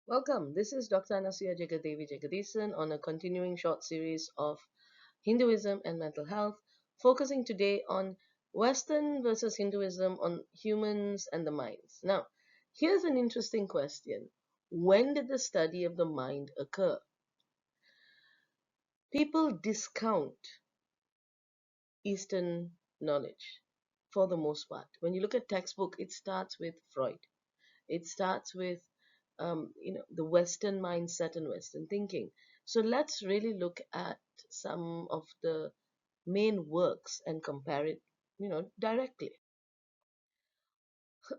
Welcome. This is Dr. Anasuya Jagadevi Jagadeesan on a continuing short series of Hinduism and mental health, focusing today on Western versus Hinduism on humans and the minds. Now, here's an interesting question. When did the study of the mind occur? People discount Eastern knowledge for the most part. When you look at textbook, it starts with Freud. It starts with the Western mindset and Western thinking. So let's really look at some of the main works and compare it, directly.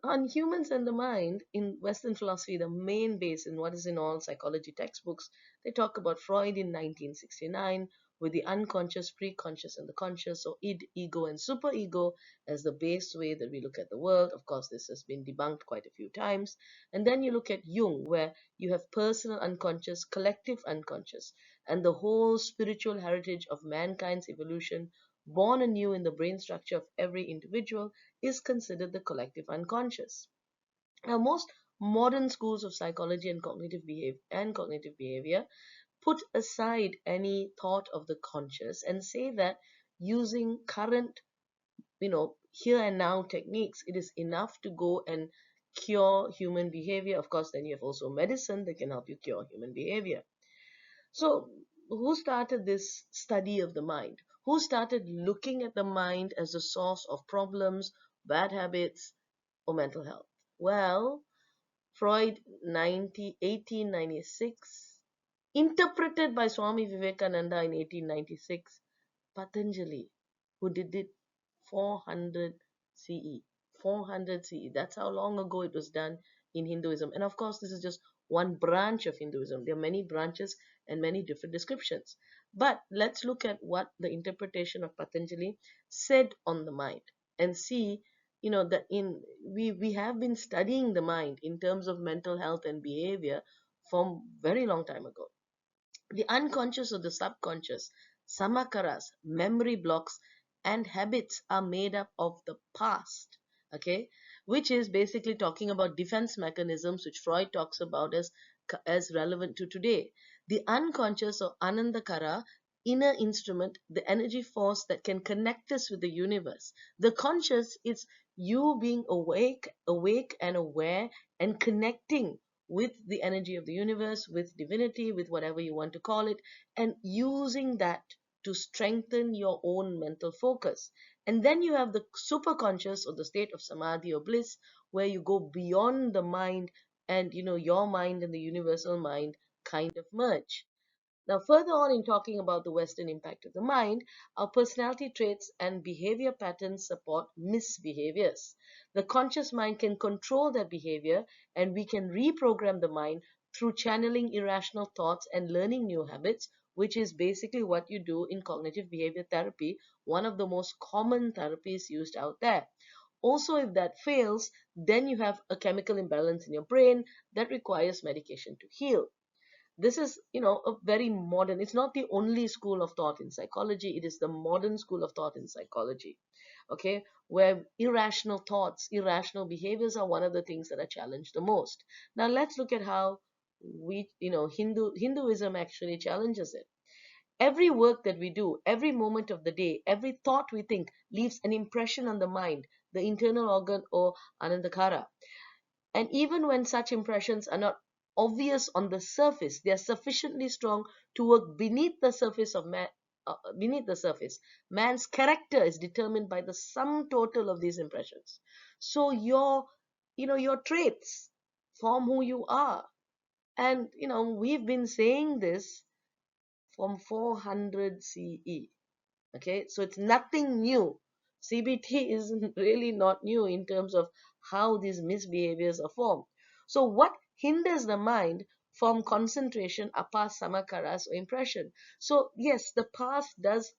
On humans and the mind, in Western philosophy, the main base in what is in all psychology textbooks, they talk about Freud in 1969 with the unconscious, pre-conscious, and the conscious, so id, ego, and superego as the base way that we look at the world. Of course, this has been debunked quite a few times. And then you look at Jung, where you have personal unconscious, collective unconscious, and the whole spiritual heritage of mankind's evolution born anew in the brain structure of every individual is considered the collective unconscious. Now, most modern schools of psychology and cognitive behavior put aside any thought of the conscious and say that using current, here and now techniques, it is enough to go and cure human behavior. Of course, then you have also medicine that can help you cure human behavior. So, who started this study of the mind? Who started looking at the mind as the source of problems, bad habits, or mental health? Well, Freud 1896, interpreted by Swami Vivekananda in 1896, Patanjali, who did it 400 CE. 400 CE. That's how long ago it was done in Hinduism. And of course, this is just one branch of Hinduism. There are many branches and many different descriptions. But let's look at what the interpretation of Patanjali said on the mind and see, that we have been studying the mind in terms of mental health and behavior from very long time ago. The unconscious or the subconscious, samakaras, memory blocks, and habits are made up of the past, okay, which is basically talking about defense mechanisms, which Freud talks about as relevant to today. The unconscious or anandakara, inner instrument, the energy force that can connect us with the universe. The conscious is you being awake and aware and connecting with the energy of the universe, with divinity, with whatever you want to call it, and using that to strengthen your own mental focus. And then you have the superconscious or the state of samadhi or bliss, where you go beyond the mind and your mind and the universal mind kind of merge. Now, further on in talking about the Western impact of the mind, our personality traits and behavior patterns support misbehaviors. The conscious mind can control their behavior, and we can reprogram the mind through channeling irrational thoughts and learning new habits, which is basically what you do in cognitive behavior therapy, one of the most common therapies used out there. Also, if that fails, then you have a chemical imbalance in your brain that requires medication to heal. This is a very modern, it's not the only school of thought in psychology, it is the modern school of thought in psychology, okay, where irrational thoughts, irrational behaviors are one of the things that are challenged the most. Now let's look at how Hinduism actually challenges it. Every work that we do, every moment of the day, every thought we think leaves an impression on the mind, the internal organ or anandakara. And even when such impressions are not obvious on the surface, they are sufficiently strong to work beneath the surface of man. Beneath the surface, man's character is determined by the sum total of these impressions. So your traits form who you are. And we've been saying this from 400 CE. Okay, so it's nothing new. CBT is really not new in terms of how these misbehaviors are formed. So what hinders the mind from concentration are past samakaras or impression. So yes, the past does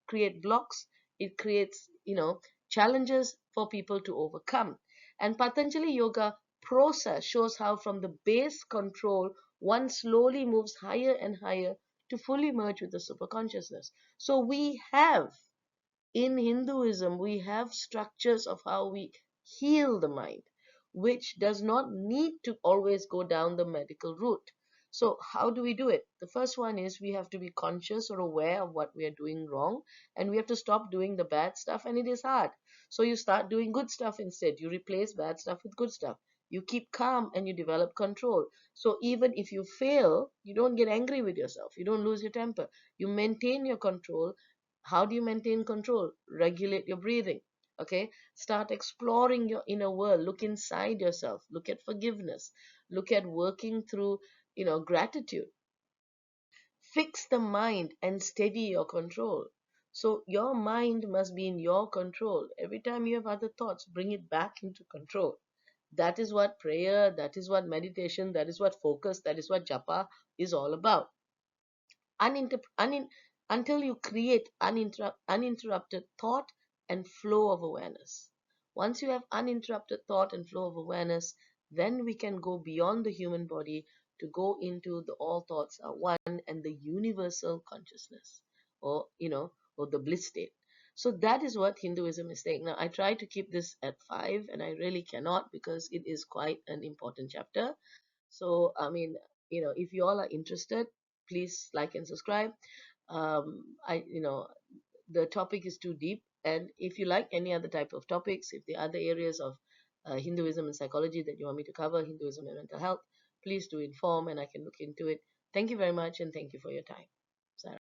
create blocks. It creates challenges for people to overcome. And Patanjali Yoga process shows how from the base control one slowly moves higher and higher to fully merge with the superconsciousness. So we have, in Hinduism, we have structures of how we heal the mind. which does not need to always go down the medical route. So, how do we do it? The first one is we have to be conscious or aware of what we are doing wrong, and we have to stop doing the bad stuff, and it is hard. So, you start doing good stuff instead. You replace bad stuff with good stuff. You keep calm and you develop control. So, even if you fail, you don't get angry with yourself, you don't lose your temper, you maintain your control. How do you maintain control? Regulate your breathing. Okay, start exploring your inner world. Look inside yourself, look at forgiveness, look at working through, gratitude. Fix the mind and steady your control. So your mind must be in your control. Every time you have other thoughts, bring it back into control. That is what prayer, that is what meditation, that is what focus, that is what japa is all about. Until you create uninterrupted thought and flow of awareness. Once you have uninterrupted thought and flow of awareness, then we can go beyond the human body to go into the all thoughts are one and the universal consciousness, or the bliss state. So that is what Hinduism is saying. Now, I try to keep this at 5, and I really cannot because it is quite an important chapter. So, I mean, if you all are interested, please like and subscribe. The topic is too deep, and if you like any other type of topics, if the other areas of Hinduism and psychology that you want me to cover, Hinduism and mental health, please do inform, and I can look into it. Thank you very much, and thank you for your time. Sarah.